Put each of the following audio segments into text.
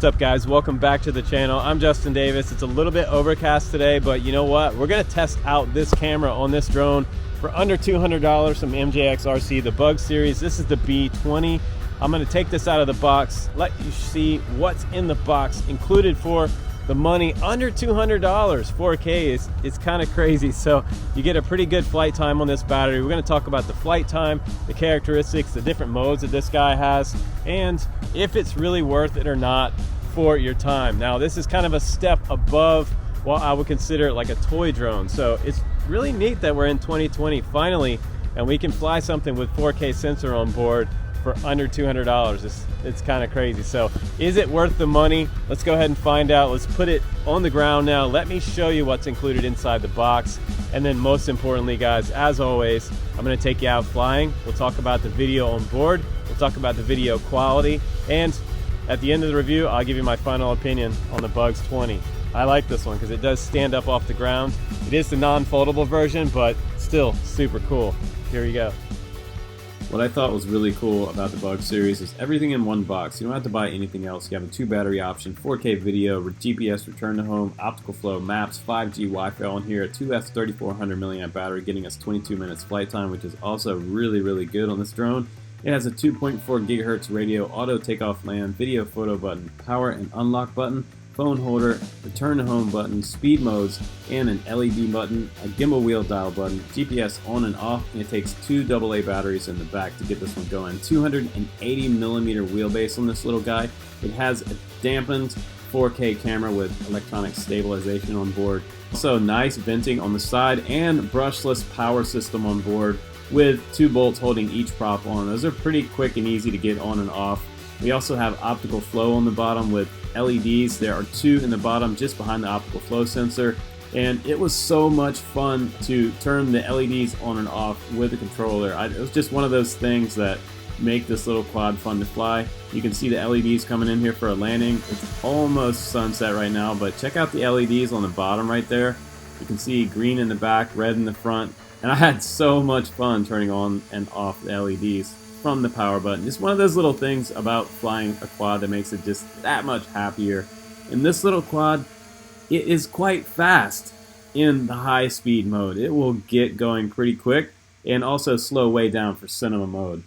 What's up, guys? Welcome back to the channel. I'm Justin Davis. It's a little bit overcast today, but you know what? We're gonna test out this camera on this drone for under $200 from MJX RC, the Bug series. This is the B20. I'm gonna take this out of the box, let you see what's in the box included for the money under $200. 4K it's kind of crazy. So you get a pretty good flight time on this battery. We're going to talk about the flight time, the characteristics, the different modes that this guy has, and if it's really worth it or not for your time. Now, this is kind of a step above what I would consider like a toy drone. So it's really neat that we're in 2020 finally, and we can fly something with 4K sensor on board for under $200. It's kind of crazy. So is it worth the money? Let's go ahead and find out. Let's put it on the ground now. Let me show you what's included inside the box. And then most importantly, guys, as always, I'm gonna take you out flying. We'll talk about the video on board. We'll talk about the video quality. And at the end of the review, I'll give you my final opinion on the Bugs20. I like this one because it does stand up off the ground. It is the non-foldable version, but still super cool. Here we go. What I thought was really cool about the Bug series is everything in one box. You don't have to buy anything else. You have a 2-battery option, 4K video, GPS return to home, optical flow, maps, 5G Wi-Fi on here, a 2S 3400 milliamp battery getting us 22 minutes flight time, which is also really good on this drone. It has a 2.4 gigahertz radio, auto takeoff land, video photo button, power and unlock button, phone holder, return to home button, speed modes, and an LED button, a gimbal wheel dial button, GPS on and off, and it takes 2 AA batteries in the back to get this one going. 280 millimeter wheelbase on this little guy. It has a dampened 4K camera with electronic stabilization on board. Also nice venting on the side and brushless power system on board with 2 bolts holding each prop on. Those are pretty quick and easy to get on and off. We also have optical flow on the bottom with LEDs. There are 2 in the bottom just behind the optical flow sensor, and it was so much fun to turn the LEDs on and off with the controller. It was just one of those things that make this little quad fun to fly. You can see the LEDs coming in here for a landing. It's almost sunset right now, but check out the LEDs on the bottom right there. You can see green in the back, red in the front, and I had so much fun turning on and off the LEDs from the power button. Just one of those little things about flying a quad that makes it just that much happier. In this little quad, it is quite fast in the high speed mode. It will get going pretty quick and also slow way down for cinema mode.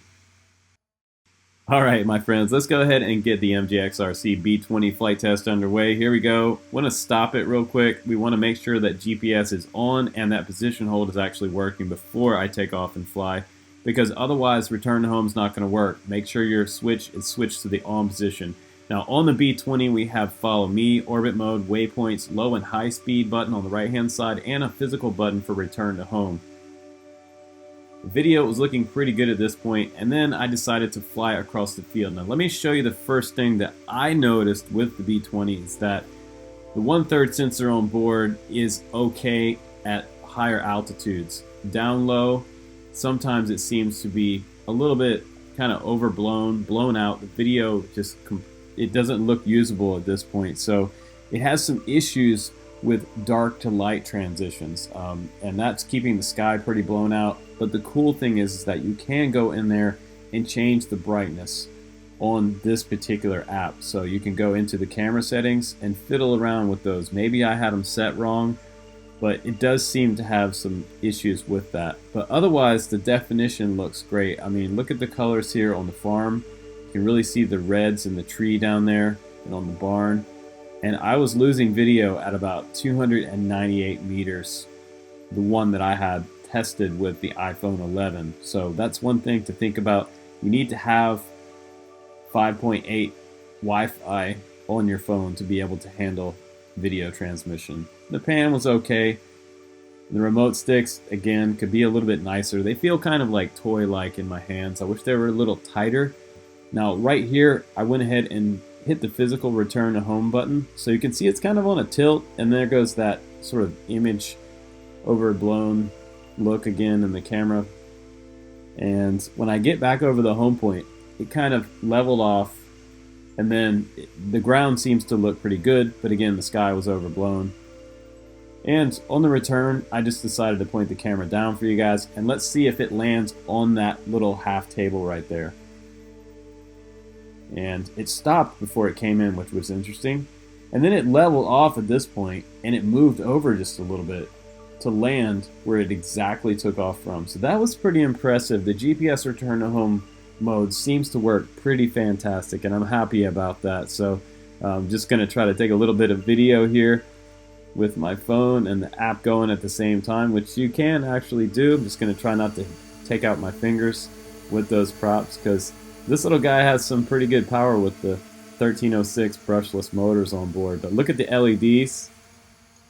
Alright, my friends, let's go ahead and get the MJX RC B20 flight test underway. Here we go. Want to stop it real quick. We want to make sure that GPS is on and that position hold is actually working before I take off and fly, because otherwise return to home is not going to work. Make sure your switch is switched to the on position. Now on the B20 we have follow me, orbit mode, waypoints, low and high speed button on the right hand side, and a physical button for return to home. The video was looking pretty good at this point, and then I decided to fly across the field. Now let me show you the first thing that I noticed with the B20 is that the 1/3 sensor on board is okay at higher altitudes. Down low, sometimes it seems to be a little bit kind of overblown, blown out. The video just, it doesn't look usable at this point. So it has some issues with dark to light transitions, and that's keeping the sky pretty blown out. But the cool thing is that you can go in there and change the brightness on this particular app. So you can go into the camera settings and fiddle around with those. Maybe I had them set wrong, but it does seem to have some issues with that. But otherwise, the definition looks great. I mean, look at the colors here on the farm. You can really see the reds in the tree down there and on the barn. And I was losing video at about 298 meters, the one that I had tested with the iPhone 11. So that's one thing to think about. You need to have 5.8 Wi-Fi on your phone to be able to handle video transmission. The pan was okay. The remote sticks, again, could be a little bit nicer. They feel kind of like toy-like in my hands. I wish they were a little tighter. Now, right here, I went ahead and hit the physical return to home button. So you can see it's kind of on a tilt, and there goes that sort of image overblown look again in the camera. And when I get back over the home point, it kind of leveled off, and then the ground seems to look pretty good, but again, the sky was overblown. And on the return, I just decided to point the camera down for you guys, and let's see if it lands on that little half table right there. and it stopped before it came in, which was interesting. And then it leveled off at this point, and it moved over just a little bit to land where it exactly took off from. So that was pretty impressive. The GPS return to home mode seems to work pretty fantastic, and I'm happy about that. So I'm just going to try to take a little bit of video here with my phone and the app going at the same time, which you can actually do. I'm just going to try not to take out my fingers with those props, because this little guy has some pretty good power with the 1306 brushless motors on board. But look at the LEDs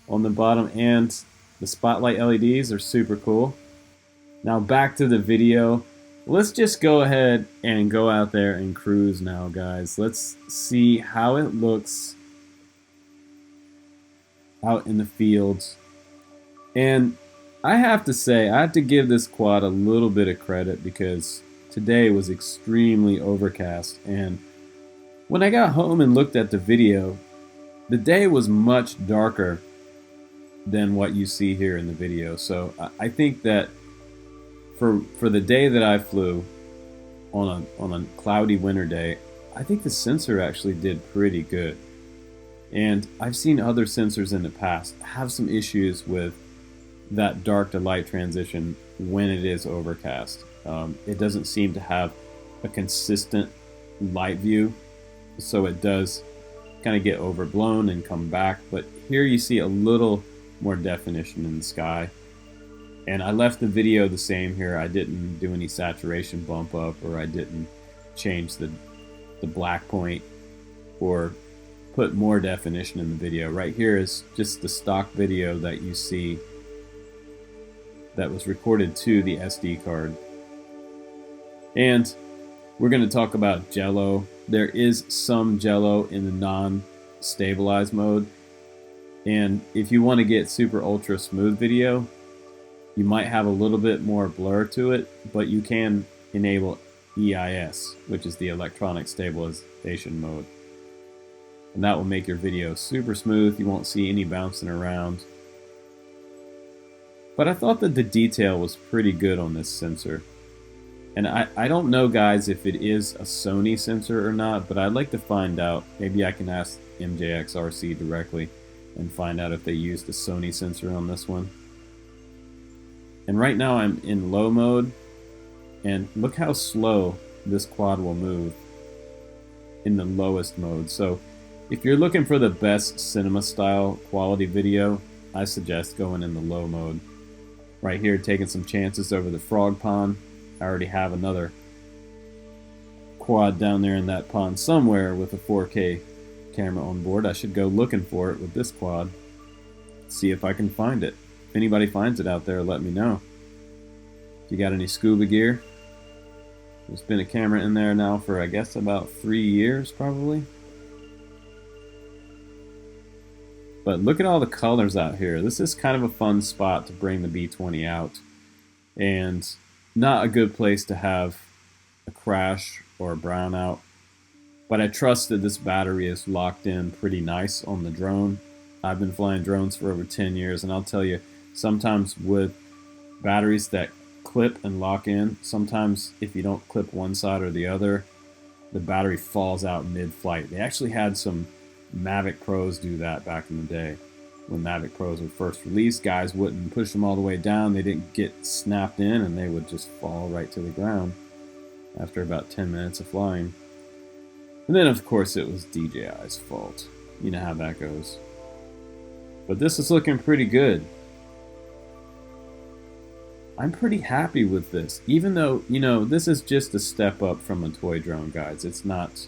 on the bottom, and the spotlight LEDs are super cool. Now back to the video. Let's just go ahead and go out there and cruise now, guys. Let's see how it looks out in the fields. And I have to say, I have to give this quad a little bit of credit, because today was extremely overcast, and when I got home and looked at the video, the day was much darker than what you see here in the video. So I think that for the day that I flew on a cloudy winter day, I think the sensor actually did pretty good. And I've seen other sensors in the past have some issues with that dark to light transition when it is overcast. It doesn't seem to have a consistent light view, so it does kind of get overblown and come back. But here you see a little more definition in the sky. And I left the video the same here. I didn't do any saturation bump up, or I didn't change the black point or put more definition in the video. Right here is just the stock video that you see that was recorded to the SD card. And we're going to talk about jello. There is some jello in the non-stabilized mode. And if you want to get super ultra smooth video, you might have a little bit more blur to it, but you can enable EIS, which is the electronic stabilization mode. And that will make your video super smooth. You won't see any bouncing around. But I thought that the detail was pretty good on this sensor. And I don't know, guys, if it is a Sony sensor or not, but I'd like to find out. Maybe I can ask MJX RC directly and find out if they used a Sony sensor on this one. And right now I'm in low mode, and look how slow this quad will move in the lowest mode. So if you're looking for the best cinema style quality video, I suggest going in the low mode. Right here, taking some chances over the frog pond. I already have another quad down there in that pond somewhere with a 4K camera on board. I should go looking for it with this quad, see if I can find it. If anybody finds it out there, let me know. If you got any scuba gear. There's been a camera in there now for, I guess, about 3 years probably. But look at all the colors out here. This is kind of a fun spot to bring the B20 out. And not a good place to have a crash or a brownout. But I trust that this battery is locked in pretty nice on the drone. I've been flying drones for over 10 years, and I'll tell you, sometimes with batteries that clip and lock in, sometimes if you don't clip one side or the other, the battery falls out mid-flight. They actually had some Mavic Pros do that back in the day. When Mavic Pros were first released, guys wouldn't push them all the way down. They didn't get snapped in, and they would just fall right to the ground after about 10 minutes of flying. And then, of course, it was DJI's fault. You know how that goes. But this is looking pretty good. I'm pretty happy with this. Even though, you know, this is just a step up from a toy drone, guys. It's not,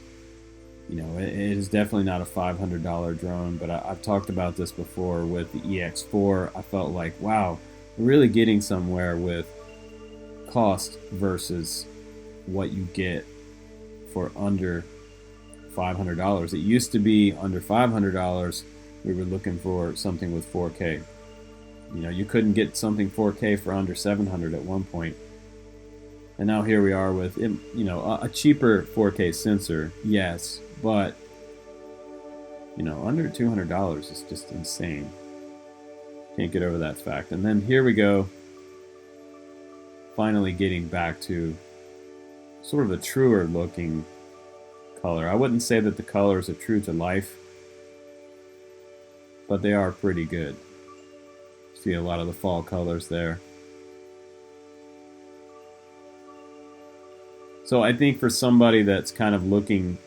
you know, it is definitely not a $500 drone, but I've talked about this before with the EX4. I felt like, wow, we're really getting somewhere with cost versus what you get for under $500. It used to be under $500, we were looking for something with 4K. You know, you couldn't get something 4K for under $700 at one point. And now here we are with, you know, a cheaper 4K sensor, yes, but, you know, under $200 is just insane. Can't get over that fact. And then here we go, finally getting back to sort of a truer looking color. I wouldn't say that the colors are true to life, but they are pretty good. See a lot of the fall colors there. So I think for somebody that's kind of looking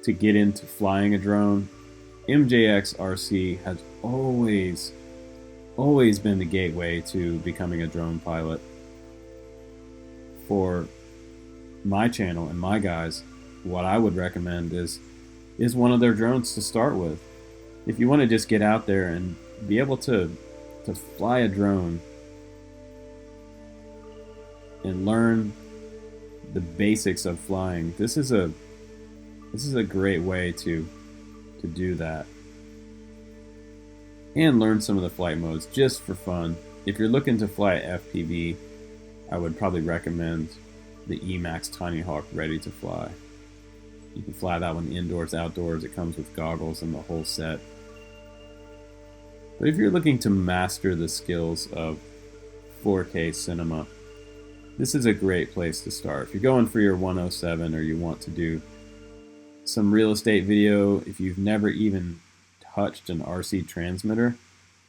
to get into flying a drone, MJX RC has always been the gateway to becoming a drone pilot. For my channel and my guys, what I would recommend is one of their drones to start with. If you want to just get out there and be able to fly a drone and learn the basics of flying, this is a great way to do that. And learn some of the flight modes just for fun. If you're looking to fly FPV, I would probably recommend the Emax Tiny Hawk Ready to Fly. You can fly that one indoors, outdoors. It comes with goggles and the whole set. But if you're looking to master the skills of 4K cinema, this is a great place to start. If you're going for your 107 or you want to do some real estate video, if you've never even touched an RC transmitter,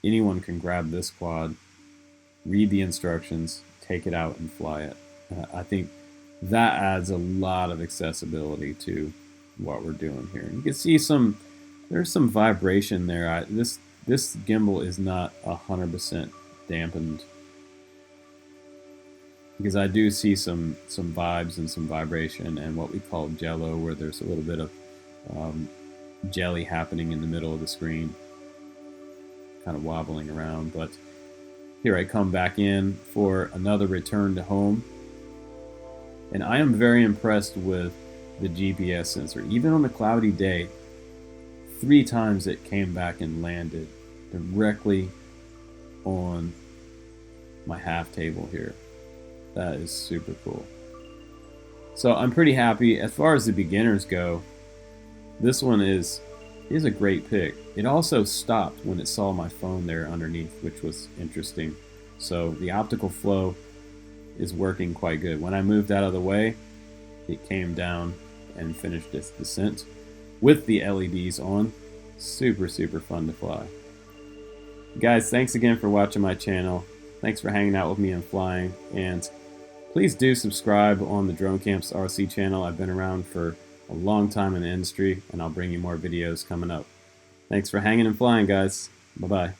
anyone can grab this quad, read the instructions, take it out and fly it. I think that adds a lot of accessibility to what we're doing here. And you can see there's some vibration there. This gimbal is not 100% dampened, because I do see some vibes and some vibration and what we call jello, where there's a little bit of jelly happening in the middle of the screen, kind of wobbling around. But here I come back in for another return to home, and I am very impressed with the GPS sensor. Even on a cloudy day, 3 times it came back and landed directly on my half table here. That is super cool. So I'm pretty happy. As far as the beginners go, this one is a great pick. It also stopped when it saw my phone there underneath, which was interesting. So the optical flow is working quite good. When I moved out of the way, it came down and finished its descent with the LEDs on. Super fun to fly. Guys, thanks again for watching my channel. Thanks for hanging out with me and flying. And please do subscribe on the Drone Camps RC channel. I've been around for a long time in the industry, and I'll bring you more videos coming up. Thanks for hanging and flying, guys. Bye-bye.